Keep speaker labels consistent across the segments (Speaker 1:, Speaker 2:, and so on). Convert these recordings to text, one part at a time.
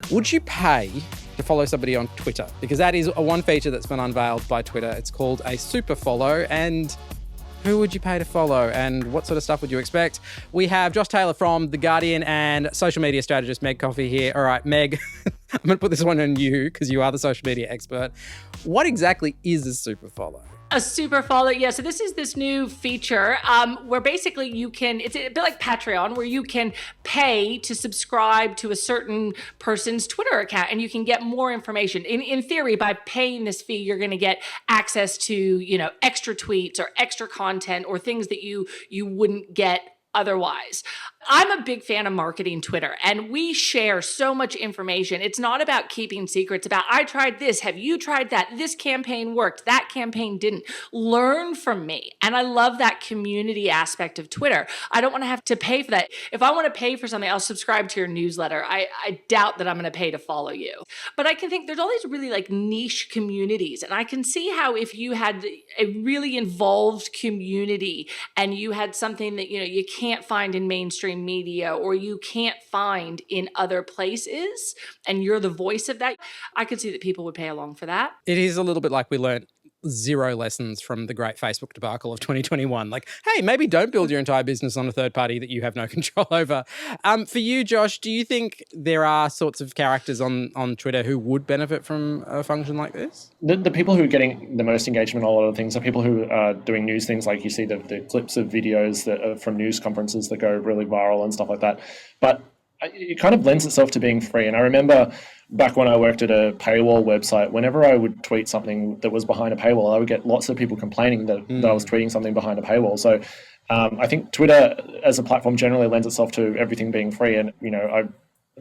Speaker 1: Would you pay to follow somebody on Twitter? Because that is one feature that's been unveiled by Twitter. It's called a super follow. And who would you pay to follow and what sort of stuff would you expect? We have Josh Taylor from The Guardian and social media strategist Meg Coffey here. All right, Meg, I'm going to put this one on you because you are the social media expert. What exactly is a super follow?
Speaker 2: A super follow, yeah. So this is this new feature where basically you can, it's a bit like Patreon, where you can pay to subscribe to a certain person's Twitter account and you can get more information. In theory, by paying this fee, you're going to get access to, extra tweets or extra content or things that you wouldn't get otherwise. I'm a big fan of marketing Twitter, and we share so much information. It's not about keeping secrets about, I tried this, have you tried that? This campaign worked, that campaign didn't. Learn from me. And I love that community aspect of Twitter. I don't want to have to pay for that. If I want to pay for something, I'll subscribe to your newsletter. I doubt that I'm going to pay to follow you. But I can think there's all these really niche communities. And I can see how if you had a really involved community and you had something that, you can't find in mainstream media or you can't find in other places and you're the voice of that, I could see that people would pay along for that.
Speaker 1: It is a little bit like we learned zero lessons from the great Facebook debacle of 2021. Hey, maybe don't build your entire business on a third party that you have no control over. For you, Josh, do you think there are sorts of characters on Twitter who would benefit from a function like this?
Speaker 3: The people who are getting the most engagement on a lot of things are people who are doing news things, like you see the clips of videos that are from news conferences that go really viral and stuff like that. But it kind of lends itself to being free. And I remember back when I worked at a paywall website, whenever I would tweet something that was behind a paywall, I would get lots of people complaining that I was tweeting something behind a paywall. So I think Twitter as a platform generally lends itself to everything being free. And, I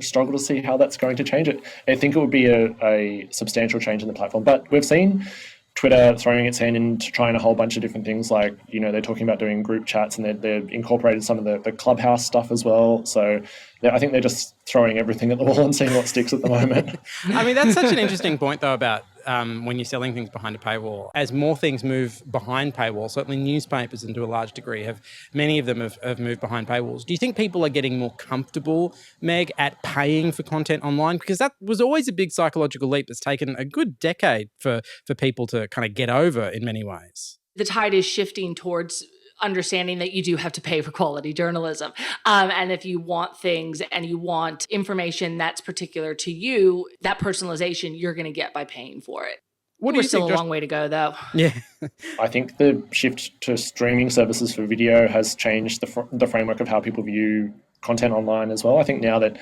Speaker 3: struggle to see how that's going to change it. I think it would be a substantial change in the platform. But we've seen Twitter throwing its hand into trying a whole bunch of different things, like, they're talking about doing group chats, and they've incorporated some of the Clubhouse stuff as well. So I think they're just throwing everything at the wall and seeing what sticks at the moment.
Speaker 1: I mean, that's such an interesting point, though, about when you're selling things behind a paywall. As more things move behind paywall, certainly newspapers, and to a large degree, many of them have moved behind paywalls. Do you think people are getting more comfortable, Meg, at paying for content online? Because that was always a big psychological leap that's taken a good decade for people to kind of get over in many ways.
Speaker 2: The tide is shifting towards understanding that you do have to pay for quality journalism. And if you want things and you want information that's particular to you, that personalization you're going to get by paying for it. We're still a long way to go, though.
Speaker 1: Yeah.
Speaker 3: I think the shift to streaming services for video has changed the framework of how people view content online as well. I think now that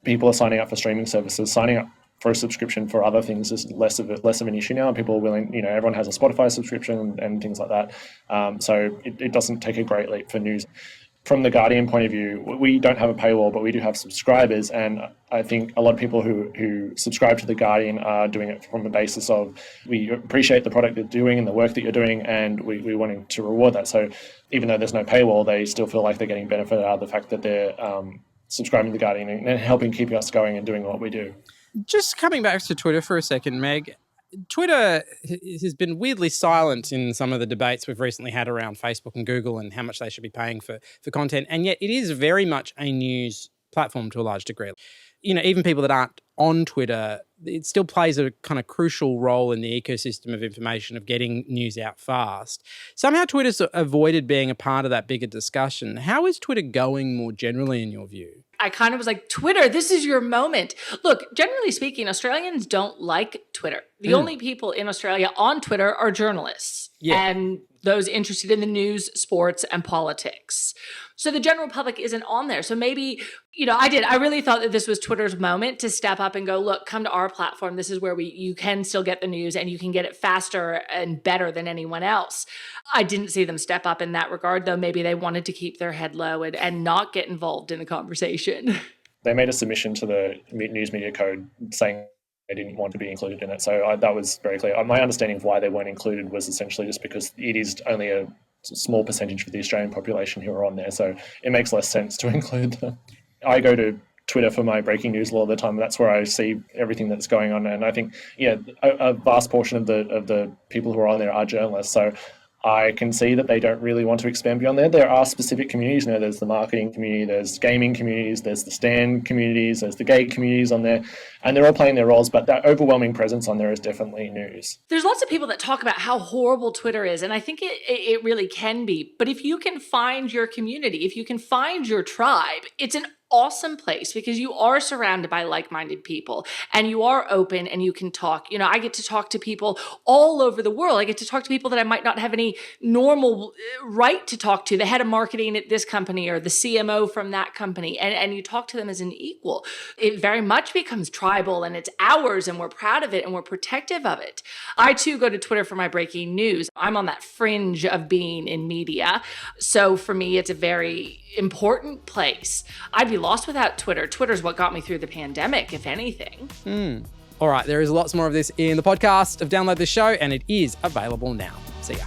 Speaker 3: people are signing up for streaming services, signing up for a subscription for other things is less of an issue now. People are willing, everyone has a Spotify subscription and things like that. So it doesn't take a great leap for news. From the Guardian point of view, we don't have a paywall, but we do have subscribers. And I think a lot of people who subscribe to the Guardian are doing it from the basis of, we appreciate the product you're doing and the work that you're doing, and we're wanting to reward that. So even though there's no paywall, they still feel like they're getting benefit out of the fact that they're subscribing to the Guardian and helping keep us going and doing what we do.
Speaker 1: Just coming back to Twitter for a second, Meg, Twitter has been weirdly silent in some of the debates we've recently had around Facebook and Google and how much they should be paying for content. And yet it is very much a news platform to a large degree. Even people that aren't on Twitter, it still plays a kind of crucial role in the ecosystem of information, of getting news out fast. Somehow Twitter's avoided being a part of that bigger discussion. How is Twitter going more generally in your view?
Speaker 2: I kind of was like, Twitter, this is your moment. Look, generally speaking, Australians don't like Twitter. The only people in Australia on Twitter are journalists and those interested in the news, sports, and politics. So the general public isn't on there. So maybe, I really thought that this was Twitter's moment to step up and go, look, come to our platform. This is where you can still get the news and you can get it faster and better than anyone else. I didn't see them step up in that regard, though. Maybe they wanted to keep their head low and not get involved in the conversation.
Speaker 3: They made a submission to the News Media Code saying they didn't want to be included in it. So that was very clear. My understanding of why they weren't included was essentially just because it is only a small percentage of the Australian population who are on there. So it makes less sense to include them. I go to Twitter for my breaking news a lot of the time. That's where I see everything that's going on. And I think, a vast portion of the people who are on there are journalists. So I can see that they don't really want to expand beyond there. There are specific communities. There's the marketing community, there's gaming communities, there's the Stan communities, there's the gay communities on there, and they're all playing their roles, but that overwhelming presence on there is definitely news.
Speaker 2: There's lots of people that talk about how horrible Twitter is, and I think it really can be. But if you can find your community, if you can find your tribe, it's an awesome place because you are surrounded by like-minded people and you are open and you can talk. I get to talk to people all over the world. I get to talk to people that I might not have any normal right to talk to. The head of marketing at this company or the CMO from that company, and you talk to them as an equal. It very much becomes tribal and it's ours and we're proud of it and we're protective of it. I too go to Twitter for my breaking news. I'm on that fringe of being in media. So for me, it's a very important place. I'd be lost without Twitter. Twitter's what got me through the pandemic, if anything.
Speaker 1: All right, there is lots more of this in the podcast of Download the Show, and it is available now. See ya.